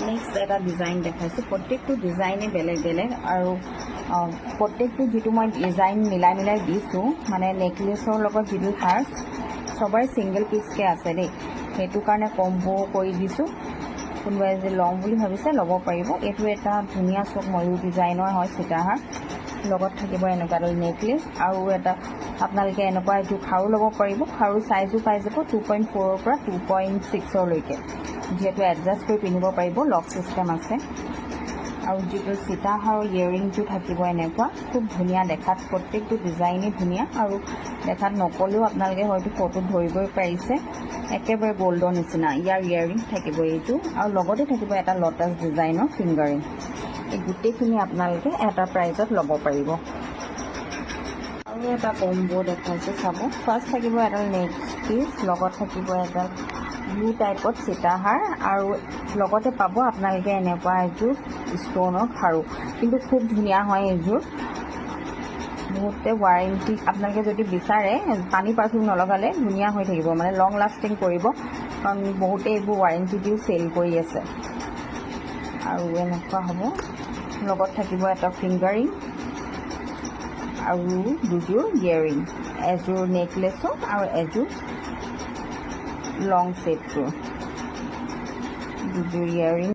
next এটা design দেখাইছোঁ প্ৰত্যেকটো ডিজাইনে বেলেগ বেলেগ আৰু প্ৰত্যেকটো যিটো মই ডিজাইন মিলাই মিলাই দিছোঁ মানে নেকলেছৰ লগত যিটো হাৰ সবৰে ছিংগল পিচকৈ আছে দেই সেইটো কাৰণে কম্বো কৰি দিছোঁ কোনোবাই যে লওঁ বুলি ভাবিছে ল'ব পাৰিব এইটো এটা ধুনীয়া চব ময়ূৰ ডিজাইনৰ হয় সীতাহাৰ লগত থাকিব এনেকুৱা এডাল নেকলেছ আৰু এটা আপোনালোকে এনেকুৱা এইটো খাৰু ল'ব পাৰিব খাৰু চাইজো পাই যাব 2.4ৰ পৰা 2.6লৈকে যিহেতু এডজাষ্ট কৰি পিন্ধিব পাৰিব লক চিষ্টেম আছে আৰু যিটো সীতাহাৰৰ ইয়েৰিংটো থাকিব এনেকুৱা খুব ধুনীয়া দেখাত প্ৰত্যেকটো ডিজাইনেই ধুনীয়া আৰু দেখাত নকলেও আপোনালোকে হয়তো ফটোত ধৰিবই পাৰিছে একেবাৰে গ'ল্ডৰ নিচিনা ইয়াৰ ইয়েৰিং থাকিব এইটো আৰু লগতে থাকিব এটা লটাছ ডিজাইনৰ ফিংগাৰিং এই গোটেইখিনি আপোনালোকে এটা প্ৰাইজত ল'ব পাৰিব আৰু এটা কম্বো দেখাইছোঁ চাব ফাৰ্ষ্ট থাকিব এডাল নেক পিচ লগত থাকিব এডাল ব্লু টাইপত সীতাহাৰ আৰু লগতে পাব আপোনালোকে এনেকুৱা এযোৰ ষ্টনৰ খাৰু কিন্তু খুব ধুনীয়া হয় এইযোৰ বহুতে ৱাৰেণ্টি আপোনালোকে যদি বিচাৰে পানী পাৰফিউম নলগালে ধুনীয়া হৈ থাকিব মানে লং লাষ্টিং কৰিব কাৰণ বহুতে এইবোৰ ৱাৰেণ্টি দিও চেল কৰি আছে আৰু এনেকুৱা হ'ব লগত থাকিব এটা ফিংগাৰিং আৰু দুযোৰ ইয়েৰিং এযোৰ নেকলেছো আৰু এযোৰ লং সেটটো দুযোৰ ইয়েৰিং